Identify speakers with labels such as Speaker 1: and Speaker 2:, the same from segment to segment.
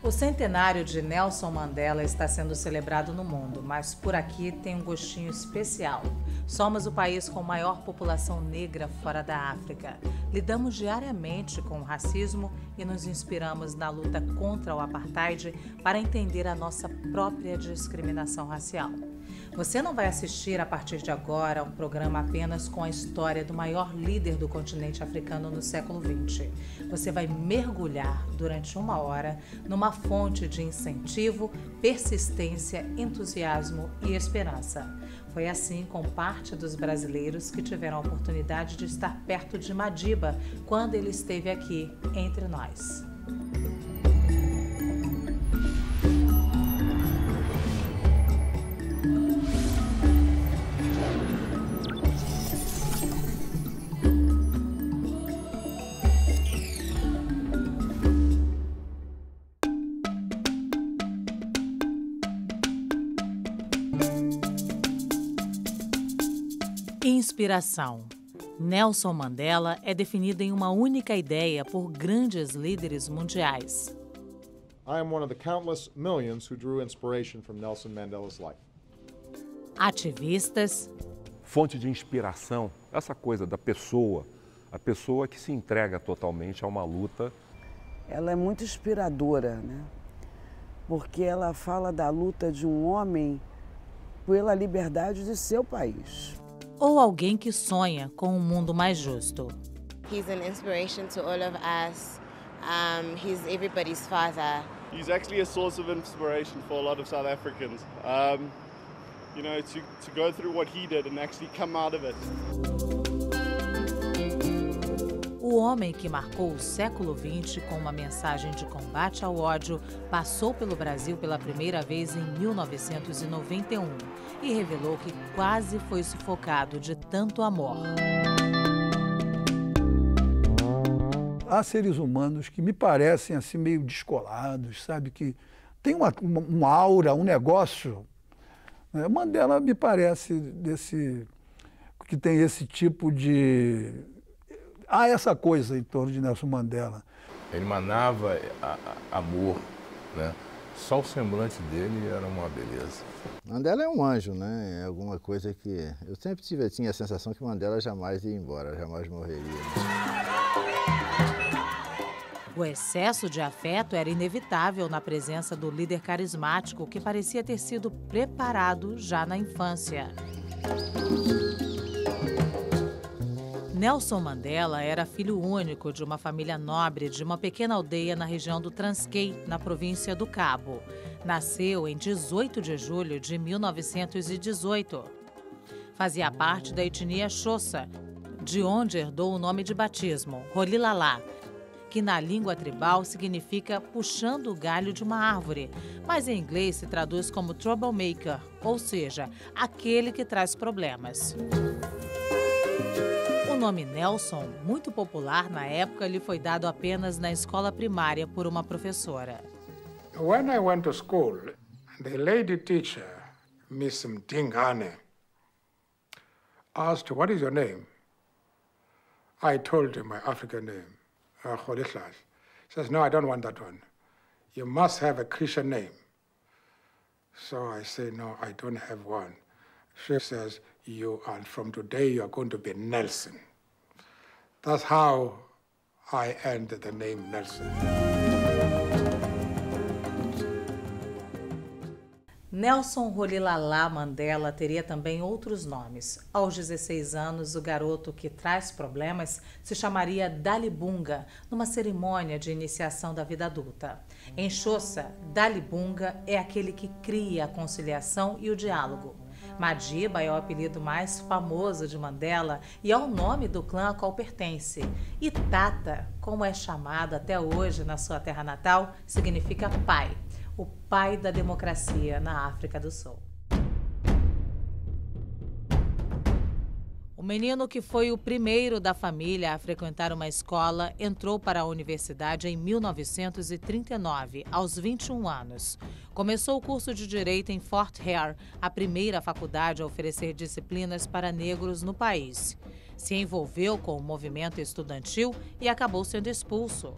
Speaker 1: O centenário de Nelson Mandela está sendo celebrado no mundo, mas por aqui tem um gostinho especial. Somos o país com maior população negra fora da África. Lidamos diariamente com o racismo e nos inspiramos na luta contra o apartheid para entender a nossa própria discriminação racial. Você não vai assistir a partir de agora um programa apenas com a história do maior líder do continente africano no século XX. Você vai mergulhar durante 1 hora numa fonte de incentivo, persistência, entusiasmo e esperança. Foi assim com parte dos brasileiros que tiveram a oportunidade de estar perto de Madiba quando ele esteve aqui entre nós. Inspiração. Nelson Mandela é definido em uma única ideia por grandes líderes mundiais.
Speaker 2: I am one of the countless millions who drew inspiration from Nelson Mandela's life.
Speaker 1: Ativistas.
Speaker 3: Fonte de inspiração, essa coisa da pessoa, a pessoa que se entrega totalmente a uma luta.
Speaker 4: Ela é muito inspiradora, né? Porque ela fala da luta de um homem pela liberdade de seu país.
Speaker 1: Ou alguém que sonha com um mundo mais justo.
Speaker 5: He's an inspiration to all of us. He's everybody's father.
Speaker 6: He's actually a source of inspiration for a lot of South Africans. You know, to go through what he did and actually come out of it.
Speaker 1: O homem que marcou o século XX com uma mensagem de combate ao ódio passou pelo Brasil pela primeira vez em 1991 e revelou que quase foi sufocado de tanto amor.
Speaker 7: Há seres humanos que me parecem assim meio descolados, sabe? Que tem uma aura, um negócio. Mandela me parece que tem esse tipo de... Há essa coisa em torno de Nelson Mandela.
Speaker 8: Ele manava amor, né? Só o semblante dele era uma beleza.
Speaker 9: Mandela é um anjo, né? É alguma coisa que... Eu sempre tinha a sensação que Mandela jamais ia embora, jamais morreria.
Speaker 1: O excesso de afeto era inevitável na presença do líder carismático que parecia ter sido preparado já na infância. Nelson Mandela era filho único de uma família nobre de uma pequena aldeia na região do Transkei, na província do Cabo. Nasceu em 18 de julho de 1918. Fazia parte da etnia Xhosa, de onde herdou o nome de batismo, Rolilalá, que na língua tribal significa puxando o galho de uma árvore, mas em inglês se traduz como troublemaker, ou seja, aquele que traz problemas. O nome Nelson, muito popular na época, lhe foi dado apenas na escola primária por uma professora.
Speaker 10: When I went to school, the lady teacher, Miss Mdingane, asked, "What is your name?" I told her my African name, Kholihlal. She says, "No, I don't want that one. You must have a Christian name." So I say, "No, I don't have one." She says, from today, you are going to be Nelson. That's how I earned the name Nelson.
Speaker 1: Nelson Rolilalá Mandela teria também outros nomes. Aos 16 anos, o garoto que traz problemas se chamaria Dalibunga, numa cerimônia de iniciação da vida adulta. Em Xhosa, Dalibunga é aquele que cria a conciliação e o diálogo. Madiba é o apelido mais famoso de Mandela e é o nome do clã a qual pertence. E Tata, como é chamado até hoje na sua terra natal, significa pai. O pai da democracia na África do Sul. O menino que foi o primeiro da família a frequentar uma escola entrou para a universidade em 1939, aos 21 anos. Começou o curso de Direito em Fort Hare, a primeira faculdade a oferecer disciplinas para negros no país. Se envolveu com o movimento estudantil e acabou sendo expulso.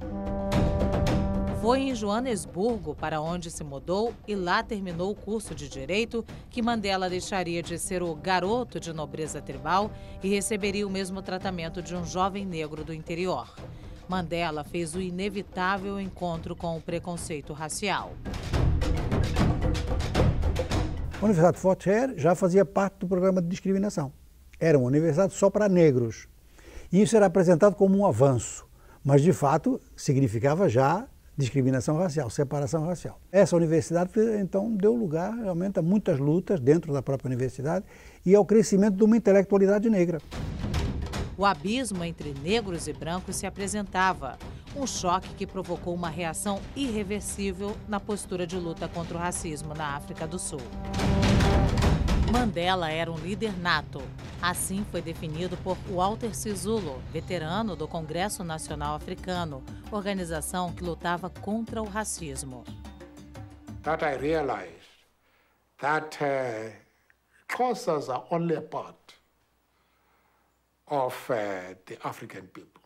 Speaker 1: Foi em Joanesburgo, para onde se mudou, e lá terminou o curso de Direito, que Mandela deixaria de ser o garoto de nobreza tribal e receberia o mesmo tratamento de um jovem negro do interior. Mandela fez o inevitável encontro com o preconceito racial.
Speaker 11: A Universidade de Fort Hare já fazia parte do programa de discriminação. Era uma universidade só para negros. E isso era apresentado como um avanço, mas de fato significava já discriminação racial, separação racial. Essa universidade, então, deu lugar realmente a muitas lutas dentro da própria universidade e ao crescimento de uma intelectualidade negra.
Speaker 1: O abismo entre negros e brancos se apresentava, um choque que provocou uma reação irreversível na postura de luta contra o racismo na África do Sul. Mandela era um líder nato. Assim foi definido por Walter Sisulu, veterano do Congresso Nacional Africano, organização que lutava contra o racismo.
Speaker 10: That I realized that Xhosas are only a part of the African people.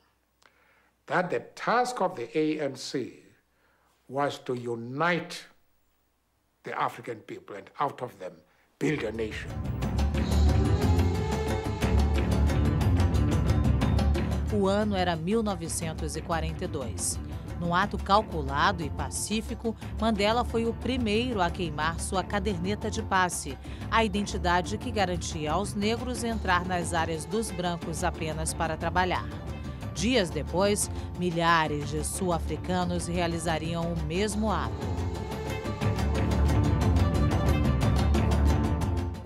Speaker 10: That the task of the ANC was to unite the African people and out of them build a nation.
Speaker 1: O ano era 1942. Num ato calculado e pacífico, Mandela foi o primeiro a queimar sua caderneta de passe, a identidade que garantia aos negros entrar nas áreas dos brancos apenas para trabalhar. Dias depois, milhares de sul-africanos realizariam o mesmo ato.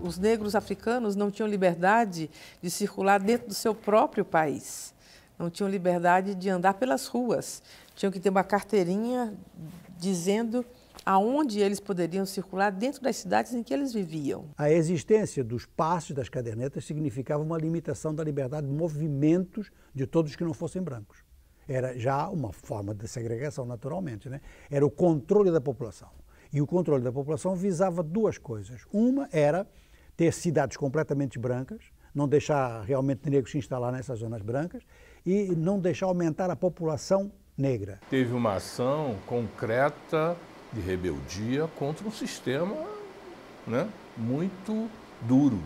Speaker 12: Os negros africanos não tinham liberdade de circular dentro do seu próprio país. Não tinham liberdade de andar pelas ruas. Tinham que ter uma carteirinha dizendo aonde eles poderiam circular dentro das cidades em que eles viviam.
Speaker 11: A existência dos passes das cadernetas significava uma limitação da liberdade de movimentos de todos que não fossem brancos. Era já uma forma de segregação, naturalmente, né? Era o controle da população. E o controle da população visava duas coisas. Uma era ter cidades completamente brancas, não deixar realmente negros se instalar nessas zonas brancas e não deixar aumentar a população negra.
Speaker 8: Teve uma ação concreta de rebeldia contra um sistema, né, muito duro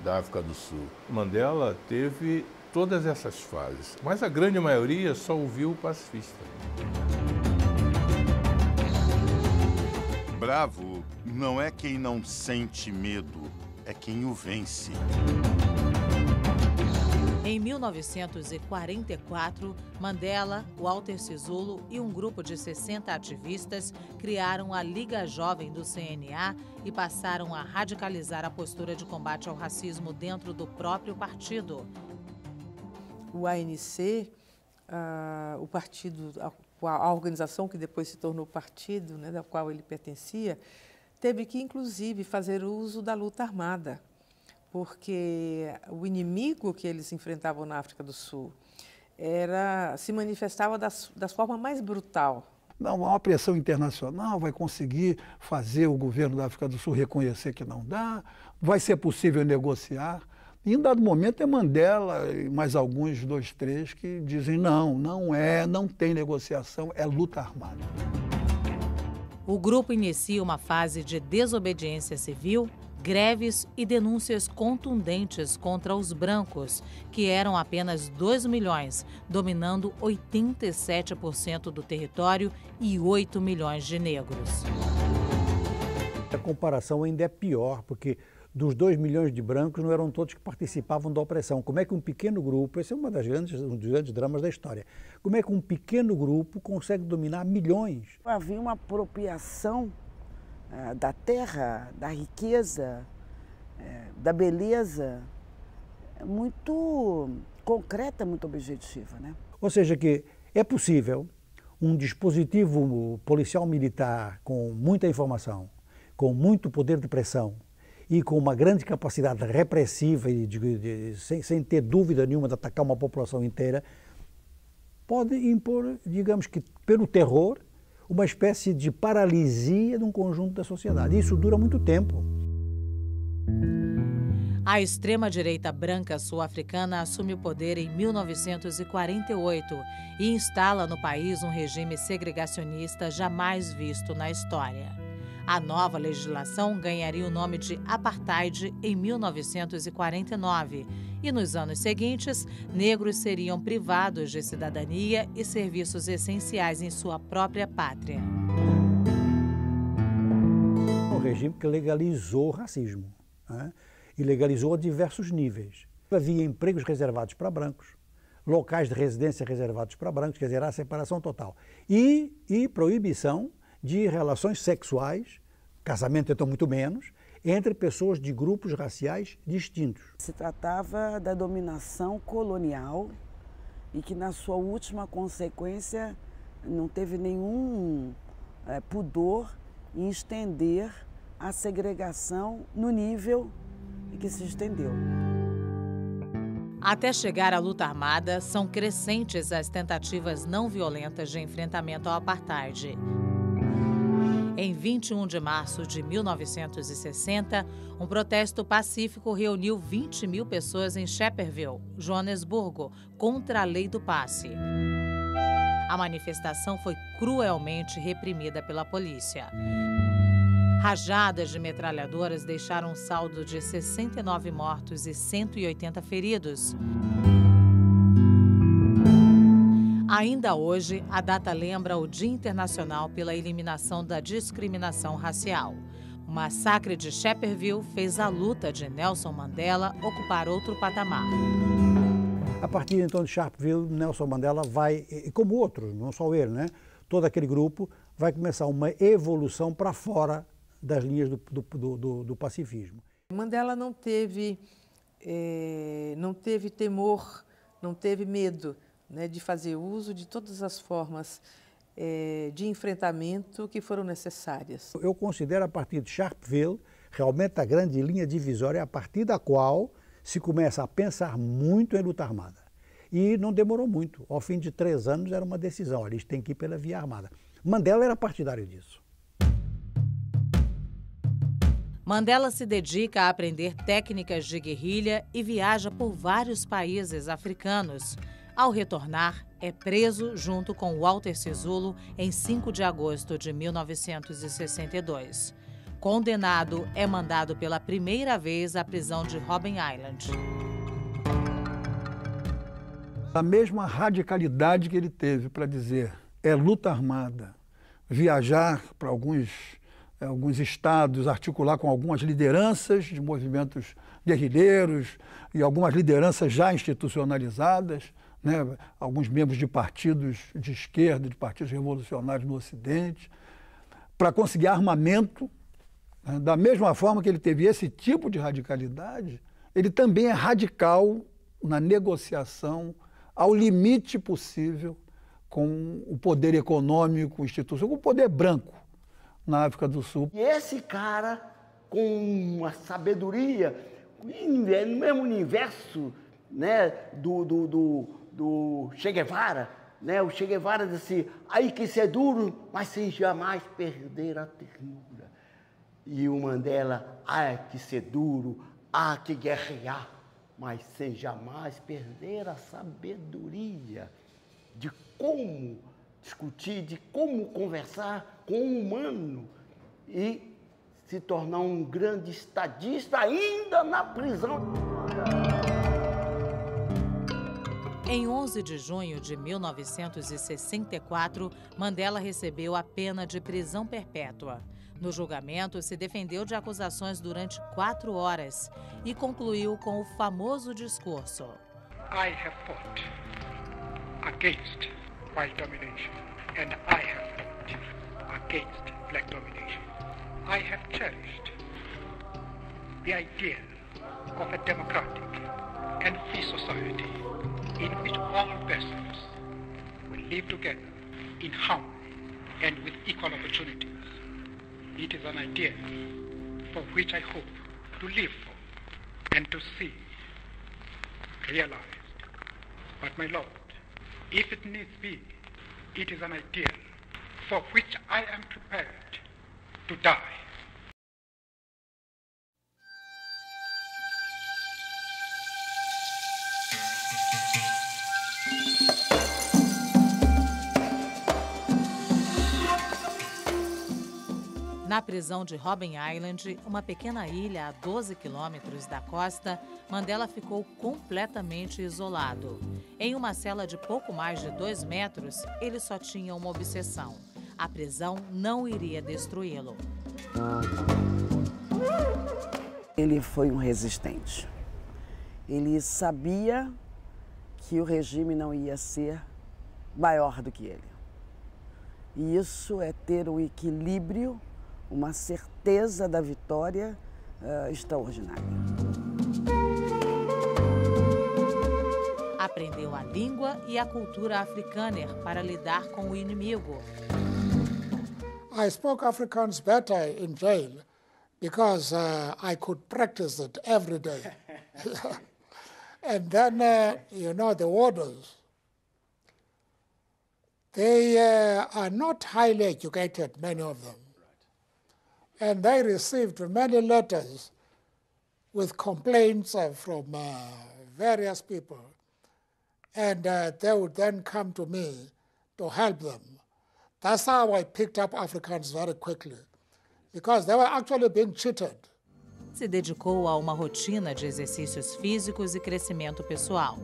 Speaker 8: da África do Sul. Mandela teve todas essas fases, mas a grande maioria só o viu pacifista.
Speaker 13: Bravo não é quem não sente medo, é quem o vence.
Speaker 1: Em 1944, Mandela, Walter Sisulu e um grupo de 60 ativistas criaram a Liga Jovem do CNA e passaram a radicalizar a postura de combate ao racismo dentro do próprio partido.
Speaker 12: O ANC, o partido, a organização que depois se tornou partido, né, da qual ele pertencia, teve que, inclusive, fazer uso da luta armada, porque o inimigo que eles enfrentavam na África do Sul se manifestava da forma mais brutal.
Speaker 7: Não, há uma pressão internacional, vai conseguir fazer o governo da África do Sul reconhecer que não dá, vai ser possível negociar. E, em dado momento, é Mandela e mais alguns, 2, 3, que dizem não tem negociação, é luta armada.
Speaker 1: O grupo inicia uma fase de desobediência civil, greves e denúncias contundentes contra os brancos, que eram apenas 2 milhões, dominando 87% do território e 8 milhões de negros.
Speaker 11: A comparação ainda é pior, porque dos 2 milhões de brancos não eram todos que participavam da opressão. Como é que um pequeno grupo, esse é um dos grandes dramas da história, como é que um pequeno grupo consegue dominar milhões?
Speaker 4: Havia uma apropriação da terra, da riqueza, da beleza, muito concreta, muito objetiva, né?
Speaker 11: Ou seja, que é possível um dispositivo policial militar com muita informação, com muito poder de pressão e com uma grande capacidade repressiva e sem ter dúvida nenhuma de atacar uma população inteira, pode impor, digamos que pelo terror, uma espécie de paralisia de um conjunto da sociedade. Isso dura muito tempo.
Speaker 1: A extrema-direita branca sul-africana assume o poder em 1948 e instala no país um regime segregacionista jamais visto na história. A nova legislação ganharia o nome de Apartheid em 1949 e, nos anos seguintes, negros seriam privados de cidadania e serviços essenciais em sua própria pátria.
Speaker 11: Um regime que legalizou o racismo, né? E legalizou a diversos níveis. Havia empregos reservados para brancos, locais de residência reservados para brancos, quer dizer, a separação total. E proibição de relações sexuais, casamento então muito menos, entre pessoas de grupos raciais distintos.
Speaker 4: Se tratava da dominação colonial e que, na sua última consequência, não teve nenhum pudor em estender a segregação no nível que se estendeu.
Speaker 1: Até chegar à luta armada, são crescentes as tentativas não violentas de enfrentamento ao apartheid. Em 21 de março de 1960, um protesto pacífico reuniu 20 mil pessoas em Shepherdville, Joanesburgo, contra a lei do passe. A manifestação foi cruelmente reprimida pela polícia. Rajadas de metralhadoras deixaram um saldo de 69 mortos e 180 feridos. Ainda hoje, a data lembra o Dia Internacional pela Eliminação da Discriminação Racial. O massacre de Shepherdville fez a luta de Nelson Mandela ocupar outro patamar.
Speaker 11: A partir então de Sharpeville, Nelson Mandela vai, como outros, não só ele, né? Todo aquele grupo vai começar uma evolução para fora das linhas do pacifismo.
Speaker 12: Mandela não teve temor, não teve medo, né, de fazer uso de todas as formas de enfrentamento que foram necessárias.
Speaker 11: Eu considero, a partir de Sharpeville, realmente a grande linha divisória, a partir da qual se começa a pensar muito em luta armada. E não demorou muito. Ao fim de 3 anos era uma decisão, eles têm que ir pela via armada. Mandela era partidário disso.
Speaker 1: Mandela se dedica a aprender técnicas de guerrilha e viaja por vários países africanos. Ao retornar, é preso junto com Walter Sisulu em 5 de agosto de 1962. Condenado, é mandado pela primeira vez à prisão de Robben Island.
Speaker 7: A mesma radicalidade que ele teve para dizer é luta armada, viajar para alguns estados, articular com algumas lideranças de movimentos guerrilheiros e algumas lideranças já institucionalizadas, né? Alguns membros de partidos de esquerda, de partidos revolucionários no Ocidente, para conseguir armamento. Né? Da mesma forma que ele teve esse tipo de radicalidade, ele também é radical na negociação ao limite possível com o poder econômico, institucional, com o poder branco na África do Sul.
Speaker 14: E esse cara, com uma sabedoria, no mesmo universo, né, do Che Guevara, né? O Che Guevara disse, aí que ser duro, mas sem jamais perder a ternura. E o Mandela, há que ser duro, há que guerrear, mas sem jamais perder a sabedoria de como discutir, de como conversar com o humano e se tornar um grande estadista ainda na prisão.
Speaker 1: Em 11 de junho de 1964, Mandela recebeu a pena de prisão perpétua. No julgamento, se defendeu de acusações durante 4 horas e concluiu com o famoso discurso.
Speaker 10: I have fought against white domination and I have fought against black domination. I have cherished the idea of a democratic and free society in which all persons will live together in harmony and with equal opportunities. It is an idea for which I hope to live for and to see realized. But my Lord, if it needs be, it is an ideal for which I am prepared to die.
Speaker 1: Na prisão de Robben Island, uma pequena ilha a 12 quilômetros da costa, Mandela ficou completamente isolado. Em uma cela de pouco mais de 2 metros, ele só tinha uma obsessão: a prisão não iria destruí-lo.
Speaker 4: Ele foi um resistente. Ele sabia que o regime não ia ser maior do que ele. E isso é ter um equilíbrio, uma certeza da vitória extraordinária.
Speaker 1: Aprendeu a língua e a cultura africâner para lidar com o inimigo.
Speaker 10: I spoke Afrikaans better in jail because I could practice it every day. And then, the wardens, they are not highly educated, many of them. And they received many letters with complaints from various people. And they would then come to me to help them. That's how I picked up Afrikaans very quickly, because they were actually being cheated.
Speaker 1: Se dedicou a uma rotina de exercícios físicos e crescimento pessoal.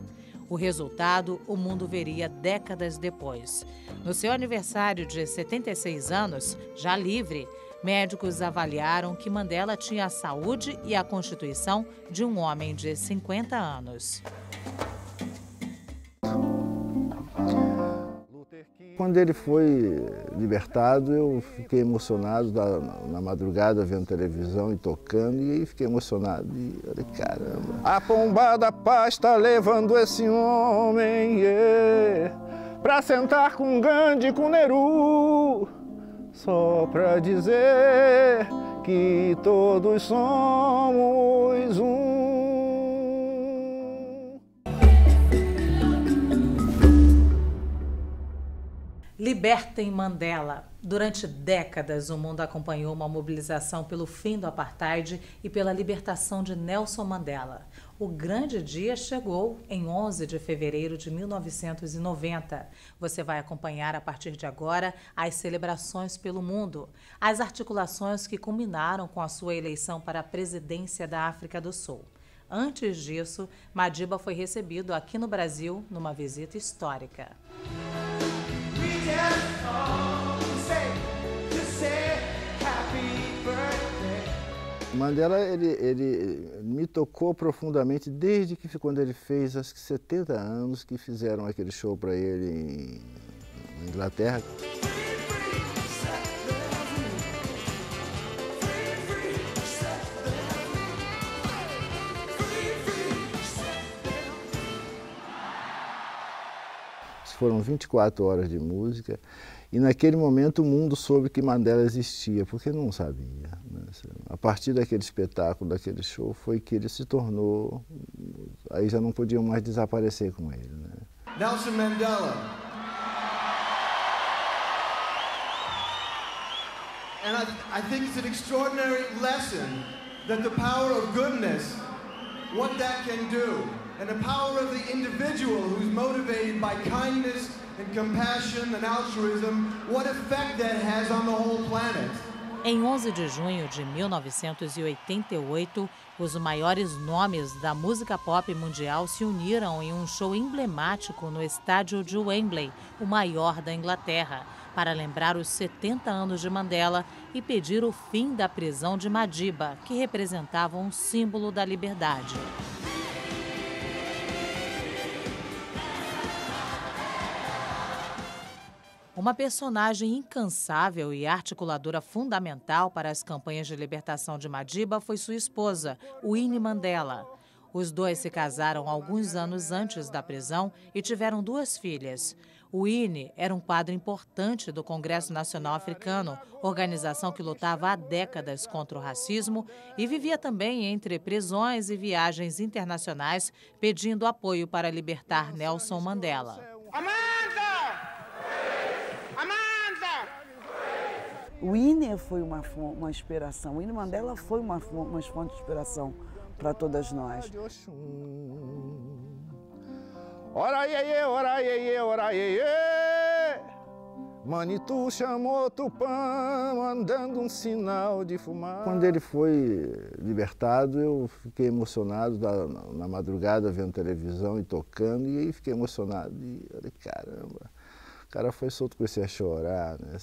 Speaker 1: O resultado o mundo veria décadas depois. No seu aniversário de 76 anos, já livre, médicos avaliaram que Mandela tinha a saúde e a constituição de um homem de 50 anos.
Speaker 9: Quando ele foi libertado, eu fiquei emocionado na madrugada vendo televisão e tocando, e aí fiquei emocionado e falei, caramba. A pomba da paz está levando esse homem pra sentar com Gandhi, com Nehru, só pra dizer que todos somos um.
Speaker 1: Libertem Mandela. Durante décadas, o mundo acompanhou uma mobilização pelo fim do apartheid e pela libertação de Nelson Mandela. O grande dia chegou em 11 de fevereiro de 1990. Você vai acompanhar a partir de agora as celebrações pelo mundo, as articulações que culminaram com a sua eleição para a presidência da África do Sul. Antes disso, Madiba foi recebido aqui no Brasil numa visita histórica.
Speaker 9: Mandela, ele me tocou profundamente desde que quando ele fez, acho que 70 anos, que fizeram aquele show para ele na Inglaterra. Foram 24 horas de música e naquele momento o mundo soube que Mandela existia, porque não sabia. Né? A partir daquele espetáculo, daquele show, foi que ele se tornou, aí já não podiam mais desaparecer com ele. Né?
Speaker 15: Nelson Mandela. And I think it's an extraordinary lesson that the power of goodness, what that can do. And the power of the individual who's motivated by kindness and compassion and altruism, what effect that has on the whole planet.
Speaker 1: Em 11 de junho de 1988, os maiores nomes da música pop mundial se uniram em um show emblemático no estádio de Wembley, o maior da Inglaterra, para lembrar os 70 anos de Mandela e pedir o fim da prisão de Madiba, que representava um símbolo da liberdade. Uma personagem incansável e articuladora fundamental para as campanhas de libertação de Madiba foi sua esposa, Winnie Mandela. Os dois se casaram alguns anos antes da prisão e tiveram 2 filhas. Winnie era um quadro importante do Congresso Nacional Africano, organização que lutava há décadas contra o racismo e vivia também entre prisões e viagens internacionais, pedindo apoio para libertar Nelson Mandela.
Speaker 4: Winnie foi uma inspiração. Winnie Mandela foi uma fonte de inspiração para todas nós.
Speaker 9: Ora iê, ora iê, ora iê. Manitou chamou Tupã, mandando um sinal de fumaça. Quando ele foi libertado, eu fiquei emocionado na madrugada vendo televisão e tocando, e aí fiquei emocionado e falei, caramba, o cara foi solto, comecei a chorar, né,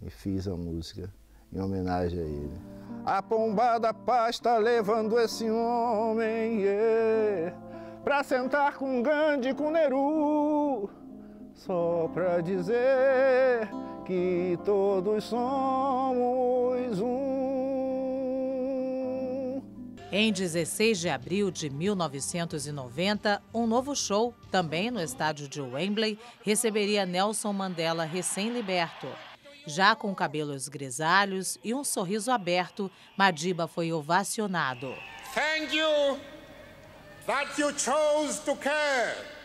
Speaker 9: e fiz a música em homenagem a ele. A pomba da paz tá levando esse homem, pra sentar com Gandhi, com Nehru, só pra dizer que todos somos um.
Speaker 1: Em 16 de abril de 1990, um novo show, também no estádio de Wembley, receberia Nelson Mandela recém-liberto. Já com cabelos grisalhos e um sorriso aberto, Madiba foi ovacionado.
Speaker 16: Thank you that you chose to care.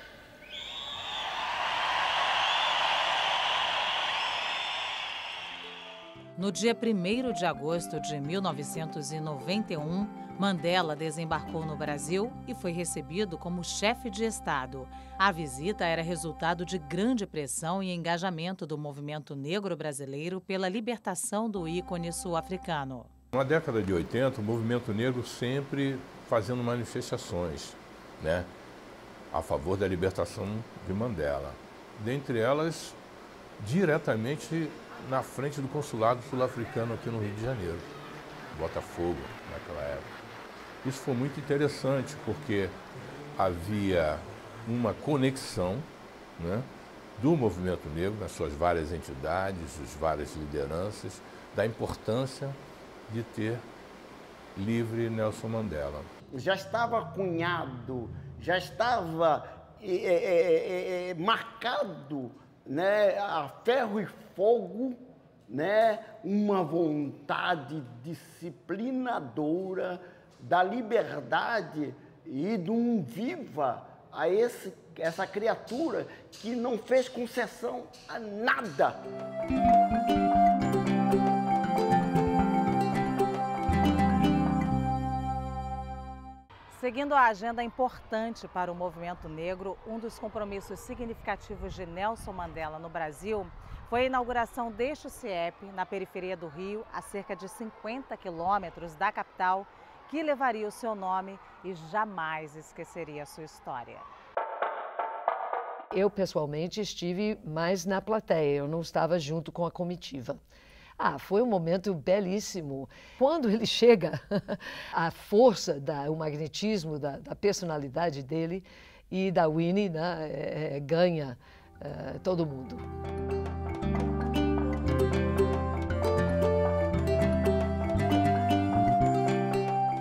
Speaker 1: No dia 1º de agosto de 1991, Mandela desembarcou no Brasil e foi recebido como chefe de Estado. A visita era resultado de grande pressão e engajamento do movimento negro brasileiro pela libertação do ícone sul-africano.
Speaker 8: Na década de 80, o movimento negro sempre fazendo manifestações, né, a favor da libertação de Mandela. Dentre elas, diretamente na frente do consulado sul-africano aqui no Rio de Janeiro, Botafogo, naquela época. Isso foi muito interessante porque havia uma conexão, né, do movimento negro nas suas várias entidades, as várias lideranças, da importância de ter livre Nelson Mandela.
Speaker 14: Já estava cunhado, já estava marcado, né, a ferro e fogo, né, uma vontade disciplinadora da liberdade e de um viva a essa criatura que não fez concessão a nada.
Speaker 1: Seguindo a agenda importante para o movimento negro, um dos compromissos significativos de Nelson Mandela no Brasil foi a inauguração deste CIEP na periferia do Rio, a cerca de 50 quilômetros da capital, que levaria o seu nome e jamais esqueceria a sua história.
Speaker 17: Eu, pessoalmente, estive mais na plateia, eu não estava junto com a comitiva. Foi um momento belíssimo. Quando ele chega, a força, o magnetismo da personalidade dele e da Winnie, né, ganha todo mundo.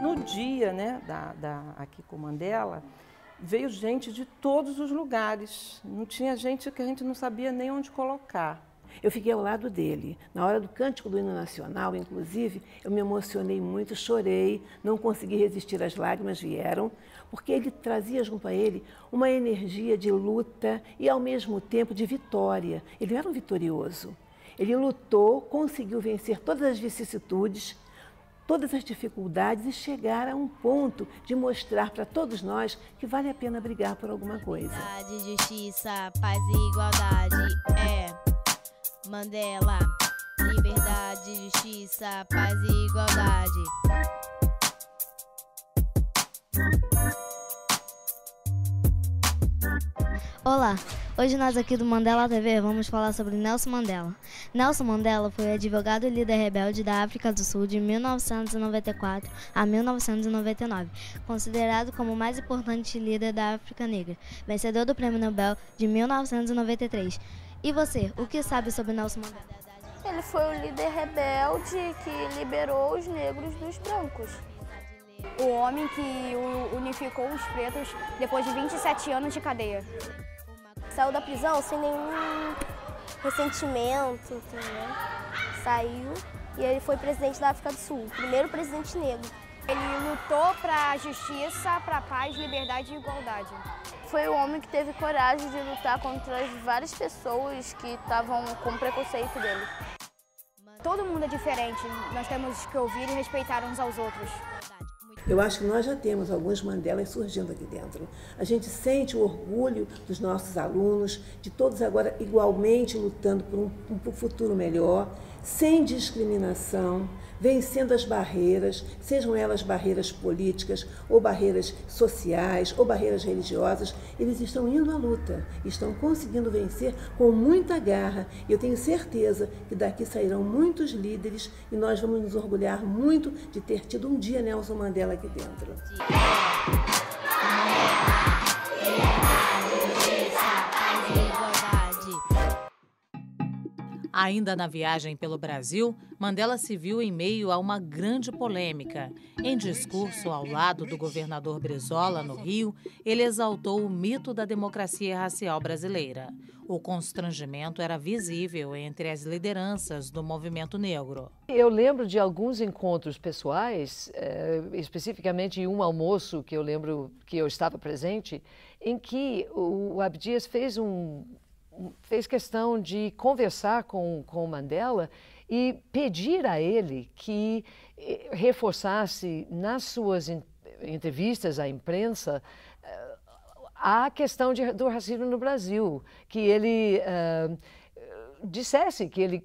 Speaker 12: No dia, né, aqui com Mandela, veio gente de todos os lugares. Não tinha gente que a gente não sabia nem onde colocar.
Speaker 18: Eu fiquei ao lado dele. Na hora do cântico do hino nacional, inclusive, eu me emocionei muito, chorei, não consegui resistir, as lágrimas vieram, porque ele trazia junto a ele uma energia de luta e, ao mesmo tempo, de vitória. Ele era um vitorioso. Ele lutou, conseguiu vencer todas as vicissitudes, todas as dificuldades e chegar a um ponto de mostrar para todos nós que vale a pena brigar por alguma coisa.
Speaker 5: Justiça, paz e igualdade, Mandela, liberdade, justiça, paz e igualdade.
Speaker 19: Olá, hoje nós aqui do Mandela TV vamos falar sobre Nelson Mandela. Nelson Mandela foi advogado e líder rebelde da África do Sul de 1994 a 1999, considerado como o mais importante líder da África Negra, vencedor do Prêmio Nobel de 1993. E você, o que sabe sobre Nelson Mandela?
Speaker 20: Ele foi o líder rebelde que liberou os negros dos brancos.
Speaker 21: O homem que unificou os pretos depois de 27 anos de cadeia.
Speaker 20: Saiu da prisão sem nenhum ressentimento, entendeu? Saiu e ele foi presidente da África do Sul, o primeiro presidente negro.
Speaker 21: Ele lutou para a justiça, para a paz, liberdade e igualdade.
Speaker 20: Foi o homem que teve coragem de lutar contra as várias pessoas que estavam com preconceito dele.
Speaker 21: Todo mundo é diferente, nós temos que ouvir e respeitar uns aos outros.
Speaker 18: Eu acho que nós já temos alguns Mandelas surgindo aqui dentro. A gente sente o orgulho dos nossos alunos, de todos agora igualmente lutando por um futuro melhor, sem discriminação, vencendo as barreiras, sejam elas barreiras políticas, ou barreiras sociais, ou barreiras religiosas. Eles estão indo à luta, estão conseguindo vencer com muita garra. E eu tenho certeza que daqui sairão muitos líderes e nós vamos nos orgulhar muito de ter tido um dia Nelson Mandela aqui dentro.
Speaker 1: Ainda na viagem pelo Brasil, Mandela se viu em meio a uma grande polêmica. Em discurso ao lado do governador Brizola, no Rio, ele exaltou o mito da democracia racial brasileira. O constrangimento era visível entre as lideranças do movimento negro.
Speaker 17: Eu lembro de alguns encontros pessoais, especificamente um almoço que eu lembro que eu estava presente, em que o Abdias fez questão de conversar com o Mandela e pedir a ele que reforçasse nas suas entrevistas à imprensa a questão do racismo no Brasil, que ele dissesse que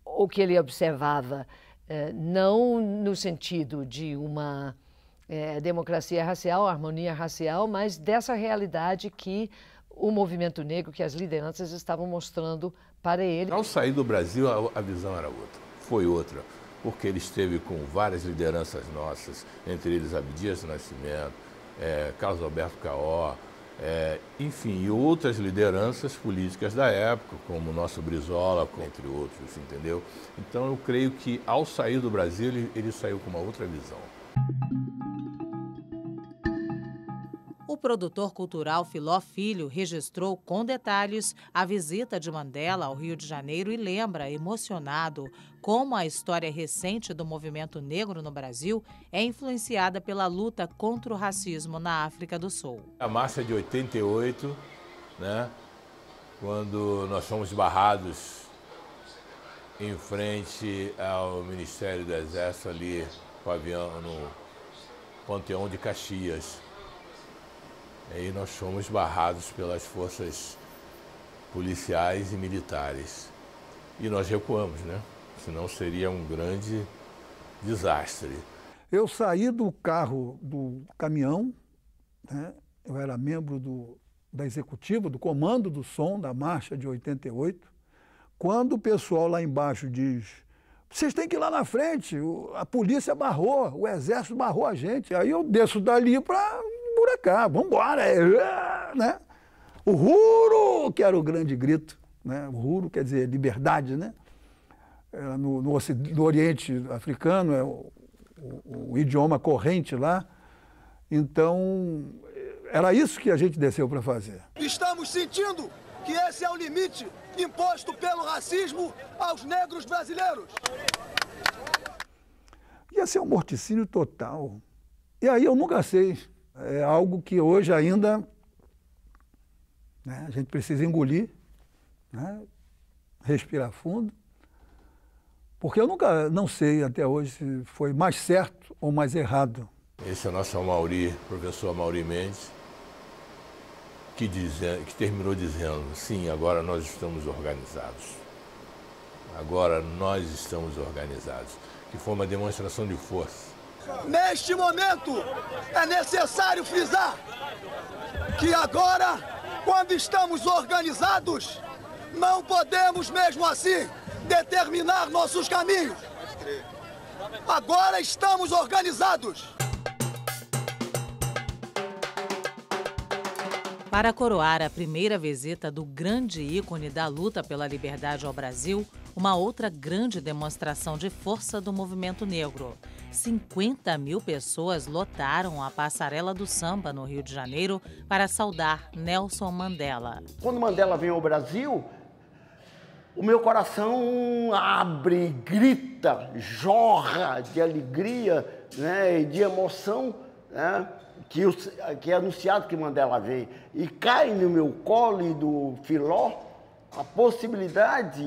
Speaker 17: o que ele observava, não no sentido de uma democracia racial, harmonia racial, mas dessa realidade que o movimento negro, que as lideranças estavam mostrando para ele.
Speaker 8: Ao sair do Brasil, a visão era outra, foi outra, porque ele esteve com várias lideranças nossas, entre eles Abdias Nascimento, Carlos Alberto Caó, enfim, e outras lideranças políticas da época, como o nosso Brizola, entre outros, entendeu? Então eu creio que ao sair do Brasil, ele saiu com uma outra visão.
Speaker 1: O produtor cultural Filó Filho registrou com detalhes a visita de Mandela ao Rio de Janeiro e lembra, emocionado, como a história recente do movimento negro no Brasil é influenciada pela luta contra o racismo na África do Sul.
Speaker 8: A marcha de 88, né, quando nós fomos barrados em frente ao Ministério do Exército ali no Panteão de Caxias. Aí nós fomos barrados pelas forças policiais e militares. E nós recuamos, né? Senão seria um grande desastre.
Speaker 7: Eu saí do caminhão, né? Eu era membro da executiva, do comando do som da marcha de 88, quando o pessoal lá embaixo diz: vocês têm que ir lá na frente, a polícia barrou, o exército barrou a gente. Aí eu desço dali para buracar, vamos embora, né? O Uhuru, que era o grande grito, né? Uhuru quer dizer liberdade, né? No Oriente Africano é o idioma corrente lá. Então, era isso que a gente desceu para fazer.
Speaker 2: Estamos sentindo que esse é o limite imposto pelo racismo aos negros brasileiros.
Speaker 7: Ia ser um morticínio total. E aí eu nunca sei. É algo que hoje ainda, né, a gente precisa engolir, né, respirar fundo, porque eu não sei até hoje se foi mais certo ou mais errado.
Speaker 8: Esse é o nosso Amauri, professor Amauri Mendes, que terminou dizendo: sim, agora nós estamos organizados. Agora nós estamos organizados. Que foi uma demonstração de força.
Speaker 2: Neste momento, é necessário frisar que agora, quando estamos organizados, não podemos mesmo assim determinar nossos caminhos. Agora estamos organizados.
Speaker 1: Para coroar a primeira visita do grande ícone da luta pela liberdade ao Brasil, uma outra grande demonstração de força do movimento negro. 50.000 pessoas lotaram a Passarela do Samba, no Rio de Janeiro, para saudar Nelson Mandela.
Speaker 14: Quando Mandela vem ao Brasil, o meu coração abre, grita, jorra de alegria, né, e de emoção, né, que é anunciado que Mandela vem. E cai no meu colo e do Filó a possibilidade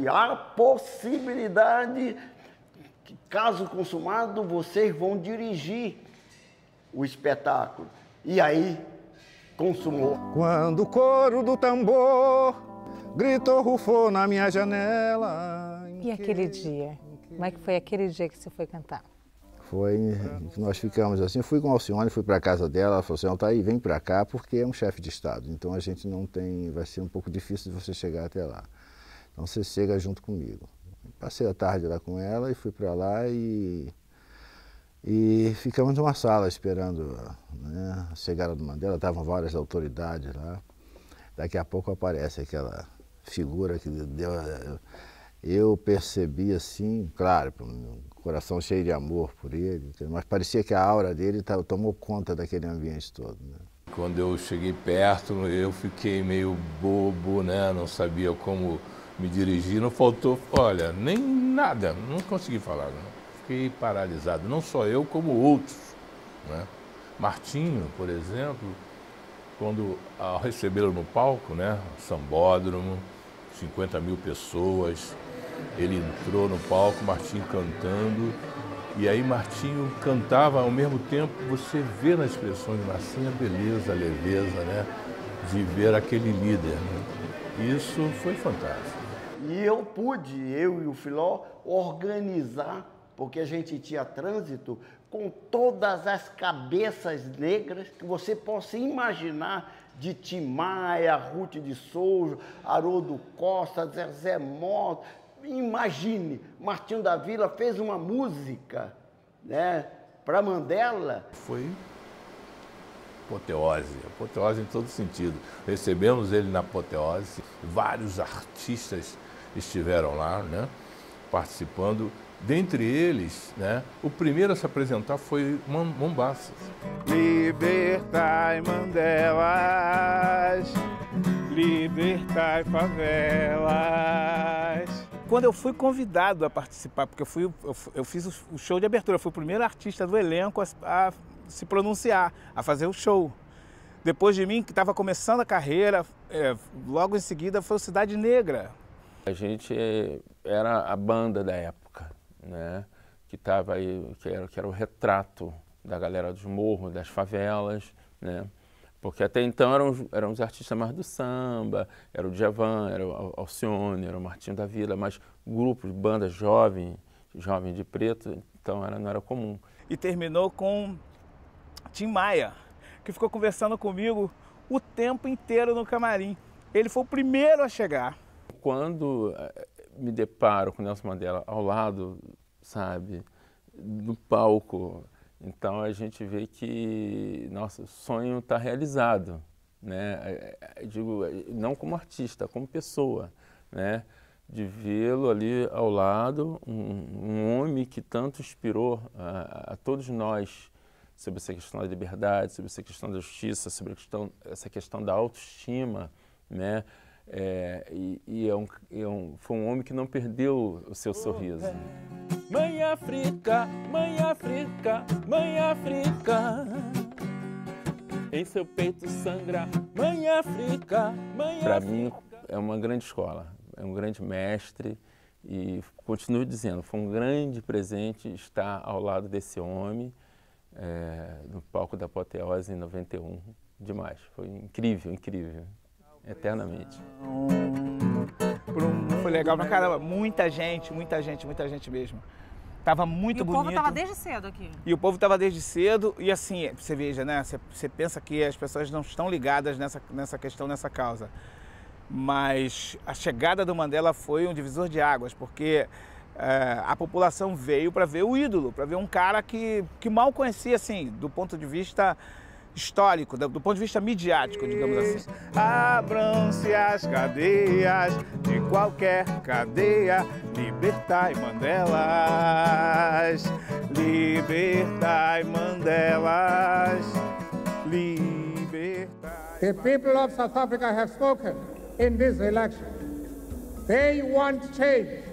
Speaker 14: que, caso consumado, vocês vão dirigir o espetáculo. E aí, consumou.
Speaker 9: Quando o coro do tambor gritou, rufou na minha janela.
Speaker 1: E aquele dia? Como é que foi aquele dia que você foi cantar?
Speaker 9: Foi que nós ficamos assim, fui com a Alcione, fui para a casa dela, ela falou assim, Altair, vem para cá porque é um chefe de Estado, então a gente não tem, vai ser um pouco difícil de você chegar até lá. Então você chega junto comigo. Passei a tarde lá com ela e fui para lá e ficamos numa sala esperando, né, a chegada do Mandela, estavam várias autoridades lá. Daqui a pouco aparece aquela figura que deu... Eu percebi assim, claro, um coração cheio de amor por ele, mas parecia que a aura dele tomou conta daquele ambiente todo, né?
Speaker 8: Quando eu cheguei perto, eu fiquei meio bobo, né? Não sabia como me dirigir, não faltou, olha, nem nada, não consegui falar, né? Fiquei paralisado, não só eu, como outros, né? Martinho, por exemplo, quando ao recebê-lo no palco, né? Sambódromo, 50 mil pessoas, ele entrou no palco, Martinho cantando, e aí Martinho cantava ao mesmo tempo, você vê nas expressões de Martinho a beleza, a leveza, né? De ver aquele líder, né? Isso foi fantástico.
Speaker 14: E eu pude, eu e o Filó, organizar, porque a gente tinha trânsito com todas as cabeças negras que você possa imaginar, de Tim Maia, Ruth de Souza, Haroldo Costa, Zezé Mota. Imagine, Martinho da Vila fez uma música, né, para Mandela.
Speaker 8: Foi apoteose em todo sentido. Recebemos ele na apoteose, vários artistas estiveram lá, né, participando. Dentre eles, né, o primeiro a se apresentar foi Mombasa.
Speaker 3: Libertai Mandelas, libertai favelas. Quando eu fui convidado a participar, porque eu fiz o show de abertura, eu fui o primeiro artista do elenco a se pronunciar, a fazer o show. Depois de mim, que estava começando a carreira, logo em seguida foi o Cidade Negra.
Speaker 22: A gente era a banda da época, né? Que estava aí, que era o retrato da galera dos morros, das favelas, né? Porque até então eram os artistas mais do samba, era o Djavan, era o Alcione, era o Martinho da Vila, mas grupos, bandas jovem de preto, então não era comum.
Speaker 3: E terminou com Tim Maia, que ficou conversando comigo o tempo inteiro no camarim. Ele foi o primeiro a chegar.
Speaker 22: Quando me deparo com o Nelson Mandela ao lado, sabe, do palco, então a gente vê que nosso sonho está realizado, né? Eu digo, não como artista, como pessoa, né? De vê-lo ali ao lado, um homem que tanto inspirou a todos nós sobre essa questão da liberdade, sobre essa questão da justiça, sobre essa questão da autoestima, né? Foi um homem que não perdeu o seu sorriso.
Speaker 3: Mãe África, mãe África, mãe África, em seu peito sangra, mãe África, mãe África.
Speaker 22: Para mim é uma grande escola, é um grande mestre e continuo dizendo, foi um grande presente estar ao lado desse homem no palco da Apoteose em 91, demais, foi incrível, incrível. Eternamente.
Speaker 3: Foi legal pra caramba, muita gente mesmo. Tava muito bonito.
Speaker 1: E o povo tava desde cedo aqui.
Speaker 3: E o povo tava desde cedo, e assim, você veja, né? Você pensa que as pessoas não estão ligadas nessa questão, nessa causa. Mas a chegada do Mandela foi um divisor de águas, porque a população veio para ver o ídolo, para ver um cara que mal conhecia, assim, do ponto de vista histórico, do ponto de vista midiático, digamos assim. Abram-se as cadeias de qualquer cadeia, libertai Mandelas, libertai Mandelas, libertai.
Speaker 23: The people of South Africa have spoken in this election. They want change,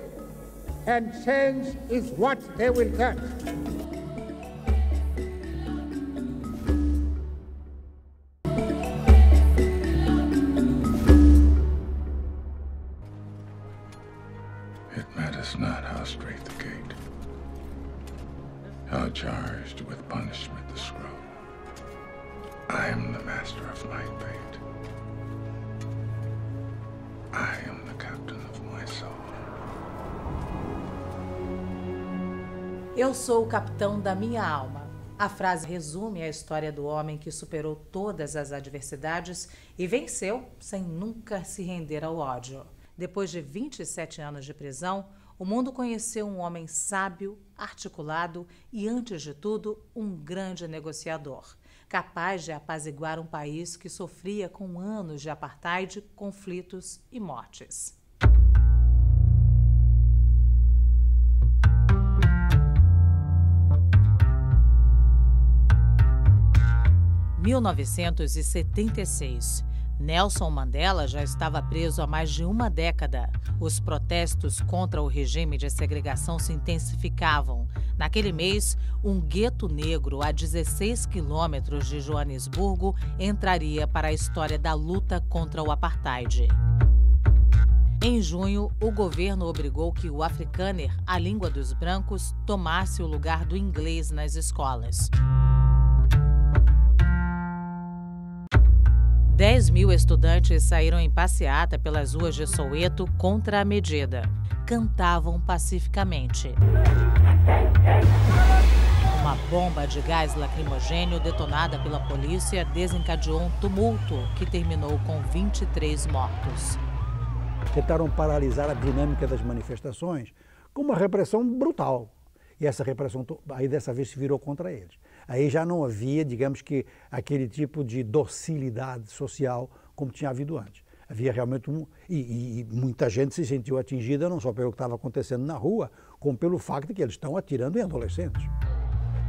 Speaker 23: and change is what they will get.
Speaker 24: Not how straight the gate, how charged with punishment the scroll.
Speaker 6: I am the master of my fate. I am the captain of my soul.
Speaker 1: Eu sou o capitão da minha alma. A frase resume a história do homem que superou todas as adversidades e venceu sem nunca se render ao ódio. Depois de 27 anos de prisão, o mundo conheceu um homem sábio, articulado e, antes de tudo, um grande negociador, capaz de apaziguar um país que sofria com anos de apartheid, conflitos e mortes. Em 1976. Nelson Mandela já estava preso há mais de uma década. Os protestos contra o regime de segregação se intensificavam. Naquele mês, um gueto negro a 16 quilômetros de Joanesburgo entraria para a história da luta contra o apartheid. Em junho, o governo obrigou que o afrikaner, a língua dos brancos, tomasse o lugar do inglês nas escolas. 10.000 estudantes saíram em passeata pelas ruas de Soweto contra a medida. Cantavam pacificamente. Uma bomba de gás lacrimogêneo detonada pela polícia desencadeou um tumulto que terminou com 23 mortos.
Speaker 7: Tentaram paralisar a dinâmica das manifestações com uma repressão brutal. E essa repressão aí dessa vez se virou contra eles. Aí já não havia, digamos que, aquele tipo de docilidade social como tinha havido antes. Havia realmente e muita gente se sentiu atingida não só pelo que estava acontecendo na rua, como pelo facto de que eles estão atirando em adolescentes.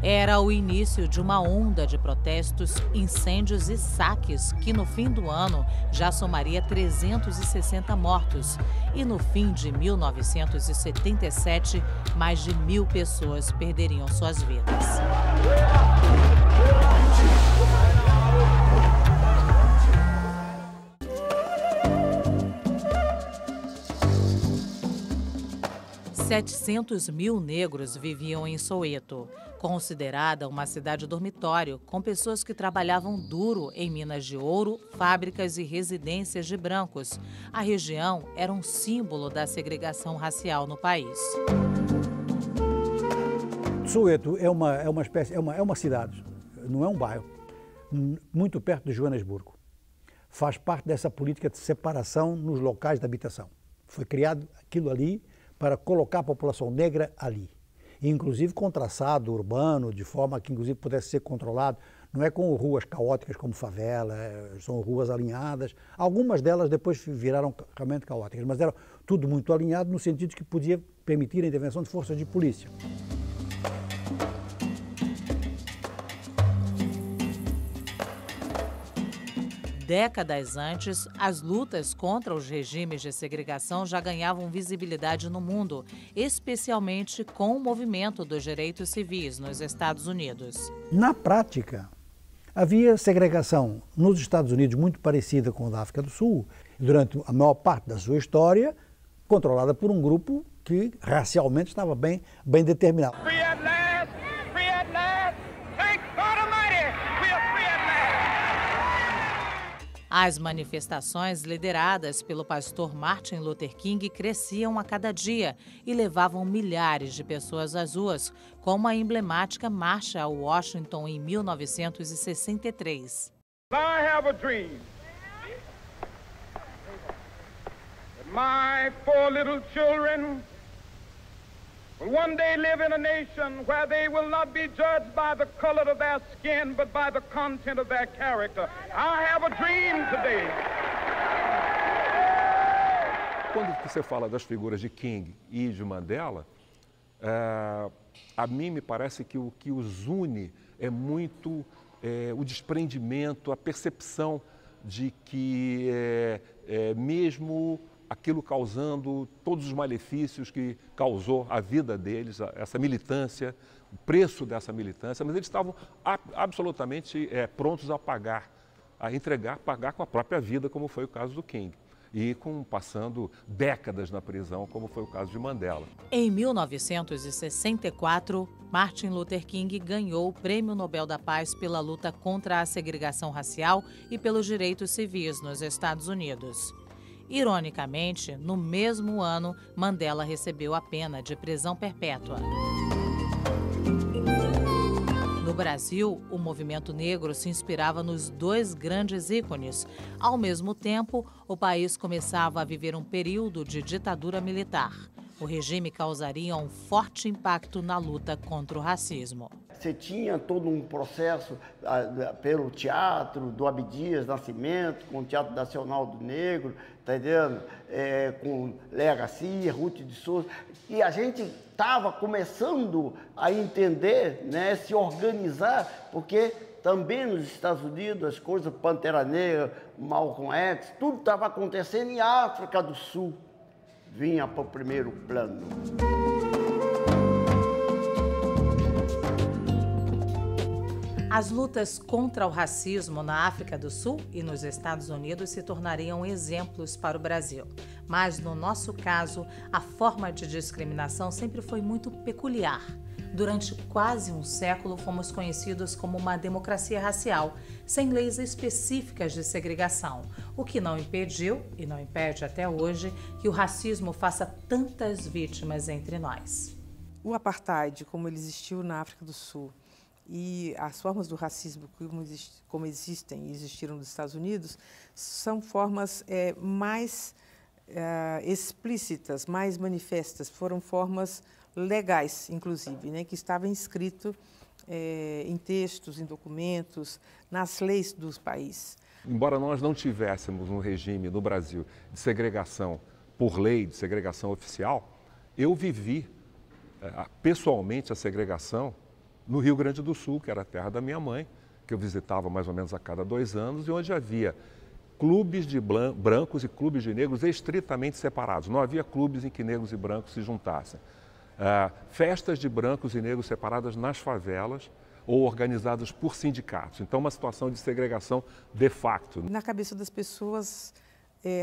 Speaker 1: Era o início de uma onda de protestos, incêndios e saques que no fim do ano já somaria 360 mortos. E no fim de 1977, mais de 1.000 pessoas perderiam suas vidas. $700.000 negros viviam em Soweto, considerada uma cidade dormitório, com pessoas que trabalhavam duro em minas de ouro, fábricas e residências de brancos. A região era um símbolo da segregação racial no país.
Speaker 7: Soweto é uma cidade, não é um bairro, muito perto de Joanesburgo. Faz parte dessa política de separação nos locais de habitação. Foi criado aquilo ali para colocar a população negra ali. Inclusive com traçado urbano, de forma que inclusive pudesse ser controlado. Não é com ruas caóticas como favela, são ruas alinhadas. Algumas delas depois viraram realmente caóticas, mas era tudo muito alinhado no sentido de que podia permitir a intervenção de forças de polícia.
Speaker 1: Décadas antes, as lutas contra os regimes de segregação já ganhavam visibilidade no mundo, especialmente com o movimento dos direitos civis nos Estados Unidos.
Speaker 7: Na prática, havia segregação nos Estados Unidos muito parecida com a da África do Sul, durante a maior parte da sua história, controlada por um grupo que racialmente estava bem determinado.
Speaker 16: Free at last! Free at last! Thank God Almighty! We are free at last!
Speaker 1: As manifestações lideradas pelo pastor Martin Luther King cresciam a cada dia e levavam milhares de pessoas às ruas, como a emblemática Marcha a Washington em 1963.
Speaker 16: I have a dream that my 4 little children will one day live in a nation where they will not be judged by the color of their skin, but by the content of their character. I have a dream today.
Speaker 11: Quando você fala das figuras de King e de Mandela, a mim me parece que o que os une é muito o desprendimento, a percepção de que mesmo aquilo causando todos os malefícios que causou a vida deles, essa militância, o preço dessa militância, mas eles estavam absolutamente prontos a pagar, a entregar, pagar com a própria vida, como foi o caso do King. e passando décadas na prisão, como foi o caso de Mandela.
Speaker 1: Em 1964, Martin Luther King ganhou o Prêmio Nobel da Paz pela luta contra a segregação racial e pelos direitos civis nos Estados Unidos. Ironicamente, no mesmo ano, Mandela recebeu a pena de prisão perpétua. No Brasil, o movimento negro se inspirava nos dois grandes ícones. Ao mesmo tempo, o país começava a viver um período de ditadura militar. O regime causaria um forte impacto na luta contra o racismo.
Speaker 14: Você tinha todo um processo pelo teatro do Abdias Nascimento, com o Teatro Nacional do Negro, tá entendendo? Com Léa Garcia, Ruth de Souza. E a gente estava começando a entender, né, se organizar, porque também nos Estados Unidos as coisas, Pantera Negra, Malcolm X, tudo estava acontecendo em África do Sul. Vinha para o primeiro plano.
Speaker 1: As lutas contra o racismo na África do Sul e nos Estados Unidos se tornariam exemplos para o Brasil. Mas, no nosso caso, a forma de discriminação sempre foi muito peculiar. Durante quase um século, fomos conhecidos como uma democracia racial, sem leis específicas de segregação, o que não impediu, e não impede até hoje, que o racismo faça tantas vítimas entre nós.
Speaker 12: O apartheid, como ele existiu na África do Sul, e as formas do racismo como existem e existiram nos Estados Unidos, são formas mais explícitas, mais manifestas, foram formas legais, inclusive, né, que estava inscrito em textos, em documentos, nas leis dos países.
Speaker 11: Embora nós não tivéssemos um regime no Brasil de segregação por lei, de segregação oficial, eu vivi pessoalmente a segregação no Rio Grande do Sul, que era a terra da minha mãe, que eu visitava mais ou menos a cada 2 anos, e onde havia clubes de brancos e clubes de negros estritamente separados. Não havia clubes em que negros e brancos se juntassem. Festas de brancos e negros separadas nas favelas ou organizadas por sindicatos. Então, uma situação de segregação de facto.
Speaker 12: Na cabeça das pessoas,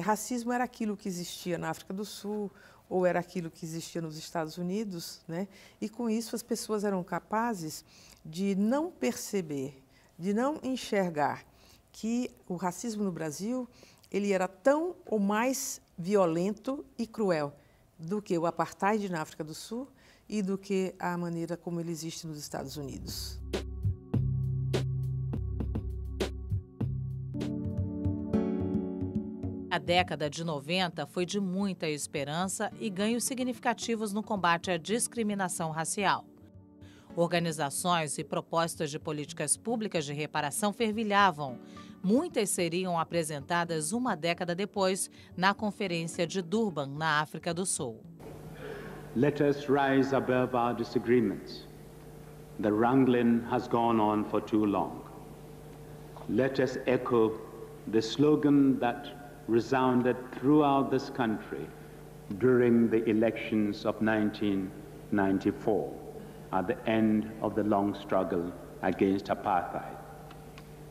Speaker 12: racismo era aquilo que existia na África do Sul, ou era aquilo que existia nos Estados Unidos, né? E com isso as pessoas eram capazes de não perceber, de não enxergar que o racismo no Brasil ele era tão ou mais violento e cruel do que o apartheid na África do Sul e do que a maneira como ele existe nos Estados Unidos.
Speaker 1: A década de 90 foi de muita esperança e ganhos significativos no combate à discriminação racial. Organizações e propostas de políticas públicas de reparação fervilhavam. Muitas seriam apresentadas uma década depois na Conferência de Durban, na África do Sul.
Speaker 10: Let us rise above our disagreements. The wrangling has gone on for too long. Let us echo the slogan that resounded throughout this country during the elections of 1994 at the end of the long struggle against apartheid.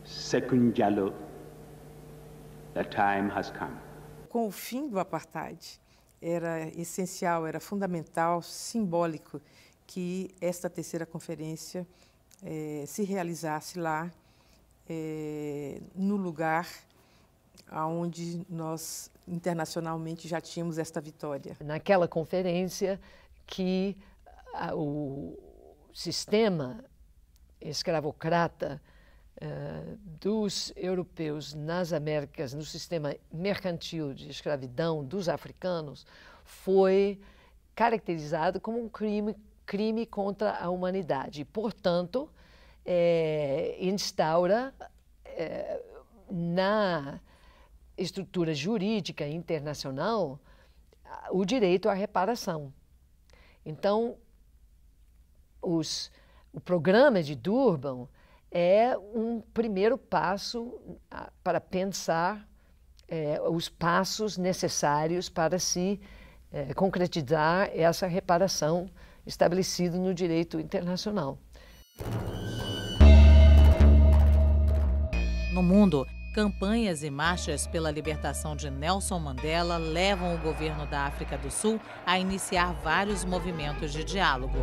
Speaker 10: Sekunjalo, the time has come.
Speaker 12: Com o fim do apartheid, era essencial, era fundamental, simbólico que esta terceira conferência se realizasse lá, no lugar onde nós internacionalmente já tínhamos esta vitória.
Speaker 17: Naquela conferência que o sistema escravocrata dos europeus nas Américas, no sistema mercantil de escravidão dos africanos, foi caracterizado como um crime contra a humanidade. E, portanto, instaura na estrutura jurídica internacional o direito à reparação. Então, o programa de Durban é um primeiro passo para pensar os passos necessários para se concretizar essa reparação estabelecida no direito internacional.
Speaker 1: No mundo, Campanhas e marchas pela libertação de Nelson Mandela levam o governo da África do Sul a iniciar vários movimentos de diálogo.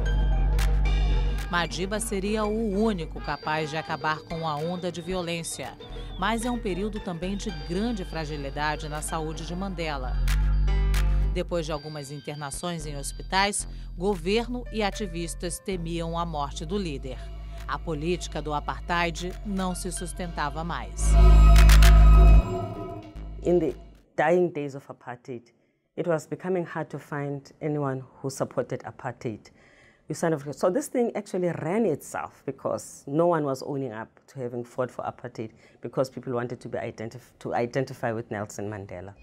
Speaker 1: Madiba seria o único capaz de acabar com a onda de violência, mas é um período também de grande fragilidade na saúde de Mandela. Depois de algumas internações em hospitais, governo e ativistas temiam a morte do líder. A política do apartheid não se sustentava mais.
Speaker 4: In the dying days of apartheid, it was becoming hard to find anyone who supported apartheid. So this thing actually ran itself because no one was owning up to having fought for apartheid because people wanted to identify with Nelson Mandela.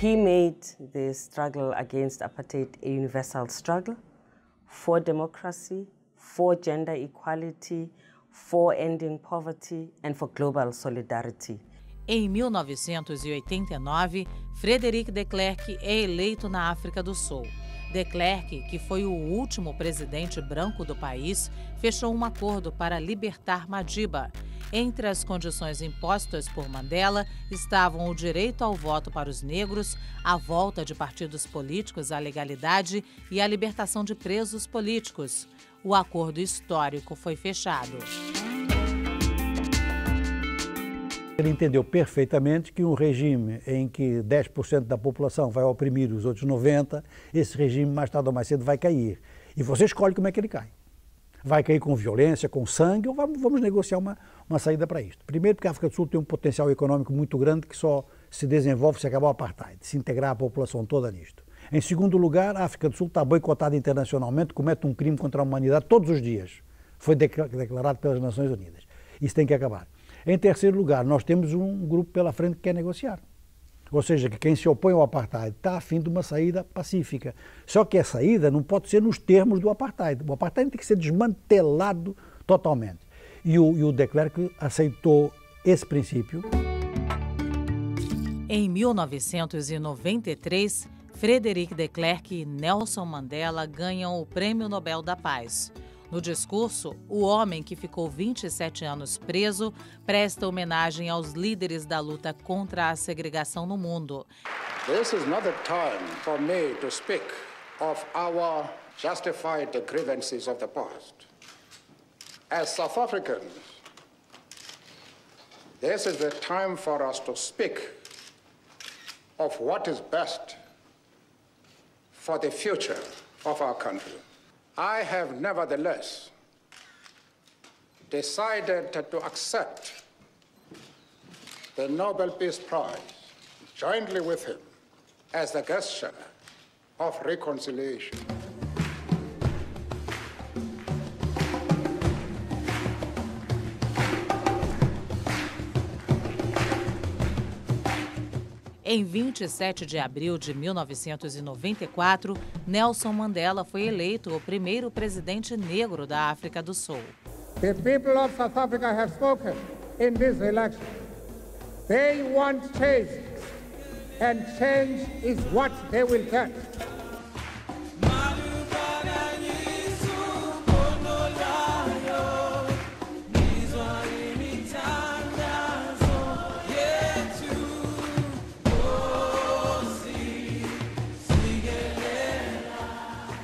Speaker 4: He made the struggle against apartheid a universal struggle for democracy, for gender equality, for ending poverty, and for global solidarity.
Speaker 1: Em 1989, Frederic de Klerk é eleito na África do Sul. De Klerk, que foi o último presidente branco do país, fechou um acordo para libertar Madiba. Entre as condições impostas por Mandela estavam o direito ao voto para os negros, a volta de partidos políticos à legalidade e a libertação de presos políticos. O acordo histórico foi fechado.
Speaker 7: Ele entendeu perfeitamente que um regime em que 10% da população vai oprimir os outros 90%, esse regime mais tarde ou mais cedo vai cair. E você escolhe como é que ele cai. Vai cair com violência, com sangue, ou vamos negociar uma saída para isto. Primeiro, porque a África do Sul tem um potencial econômico muito grande que só se desenvolve se acabar o apartheid, se integrar a população toda nisto. Em segundo lugar, a África do Sul está boicotada internacionalmente, comete um crime contra a humanidade todos os dias. Foi declarado pelas Nações Unidas. Isso tem que acabar. Em terceiro lugar, nós temos um grupo pela frente que quer negociar. Ou seja, que quem se opõe ao apartheid está a fim de uma saída pacífica. Só que a saída não pode ser nos termos do apartheid. O apartheid tem que ser desmantelado totalmente. E o de Klerk aceitou esse princípio.
Speaker 1: Em 1993, Frederic de Klerk e Nelson Mandela ganham o Prêmio Nobel da Paz. No discurso, o homem que ficou 27 anos preso presta homenagem aos líderes da luta contra a segregação no mundo.
Speaker 13: This is not the time for me to speak of our justified grievances of the past. As South Africans, this is the time for us to speak of what is best for the future of our country. I have nevertheless decided to accept the Nobel Peace Prize jointly with him as the gesture of reconciliation.
Speaker 1: Em 27 de abril de 1994, Nelson Mandela foi eleito o primeiro presidente negro da África do Sul.
Speaker 23: The people of South Africa have spoken in this election. They want change, and change is what they will get.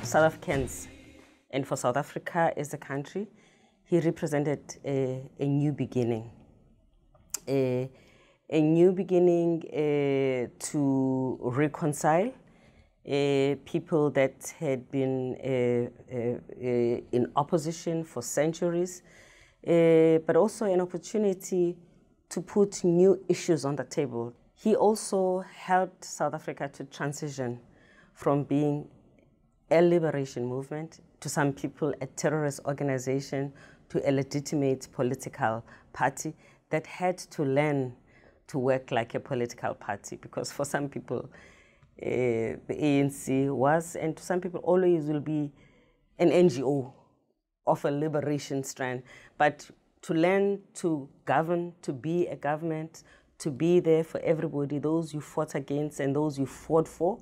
Speaker 4: South Africans, and for South Africa as a country, he represented a new beginning. A new beginning to reconcile people that had been in opposition for centuries, but also an opportunity to put new issues on the table. He also helped South Africa to transition from being a liberation movement, to some people a terrorist organization, to a legitimate political party that had to learn to work like a political party, because for some people the ANC was, and to some people always will be, an NGO of a liberation strand. But to learn to govern, to be a government, to be there for everybody, those you fought against and those you fought for,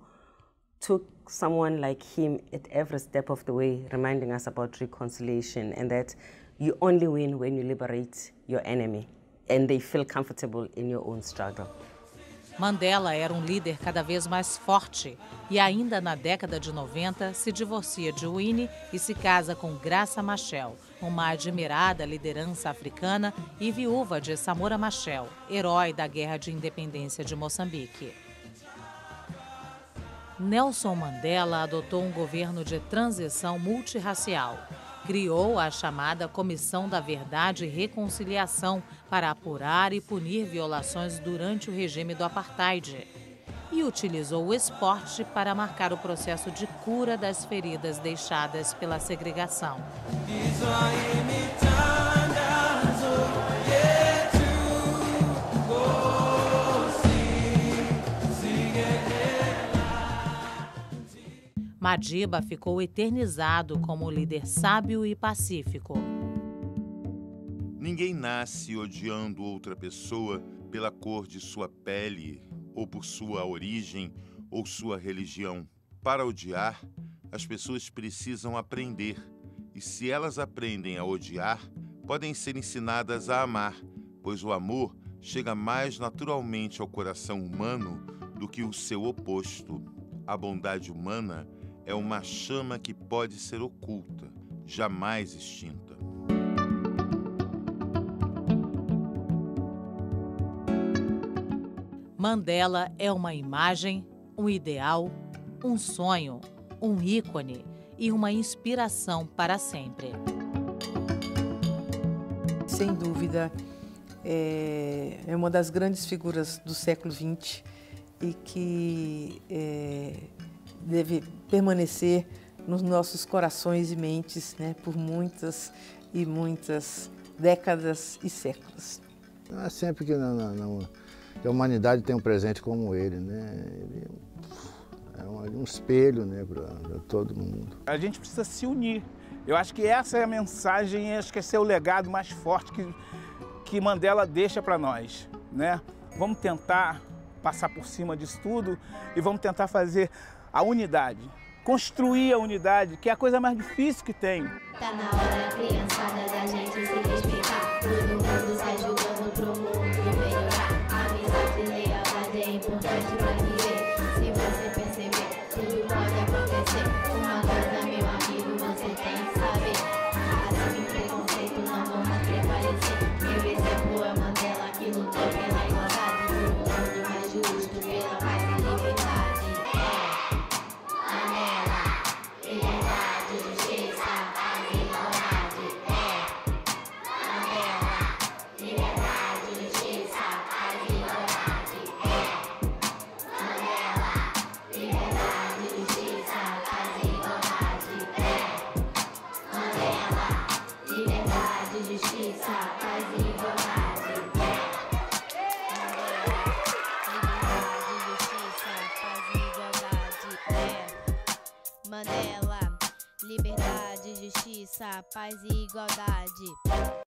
Speaker 4: took someone like him at every step of the way, reminding us about reconciliation and that you only win when you liberate your enemy and they feel comfortable in your own struggle.
Speaker 1: Mandela era líder cada vez mais forte e ainda na década de 90 se divorcia de Winnie e se casa com Graça Machel, uma admirada liderança africana e viúva de Samora Machel, herói da Guerra de Independência de Moçambique. Nelson Mandela adotou um governo de transição multirracial. Criou a chamada Comissão da Verdade e Reconciliação para apurar e punir violações durante o regime do apartheid. E utilizou o esporte para marcar o processo de cura das feridas deixadas pela segregação. Madiba ficou eternizado como líder sábio e pacífico.
Speaker 5: Ninguém nasce odiando outra pessoa pela cor de sua pele, ou por sua origem, ou sua religião. Para odiar, as pessoas precisam aprender. E se elas aprendem a odiar, podem ser ensinadas a amar, pois o amor chega mais naturalmente ao coração humano do que o seu oposto. A bondade humana é uma chama que pode ser oculta, jamais extinta.
Speaker 1: Mandela é uma imagem, um ideal, um sonho, um ícone e uma inspiração para sempre.
Speaker 12: Sem dúvida, é uma das grandes figuras do século XX e que deve permanecer nos nossos corações e mentes, né, por muitas e muitas décadas e séculos.
Speaker 9: Não é sempre que a humanidade tem um presente como ele, né? Ele é um espelho, né, para todo mundo.
Speaker 3: A gente precisa se unir. Eu acho que essa é a mensagem, acho que esse é o legado mais forte que Mandela deixa para nós, né? Vamos tentar passar por cima disso tudo e vamos tentar fazer a unidade, construir a unidade, que é a coisa mais difícil que tem.
Speaker 15: Tá na hora, criançada, da gente se respeitar. Todo mundo se ajudando pro mundo melhorar. Amizade e lealdade é importante pra viver. Se você perceber, tudo pode acontecer. Uma coisa, meu amigo, você tem que saber. Racismo e preconceito não vão mais prevalecer. Meu exemplo é Mandela, que lutou pela igualdade. Por um mundo mais justo, pela paz e liberdade. Mandela, liberdade, justiça, paz e igualdade.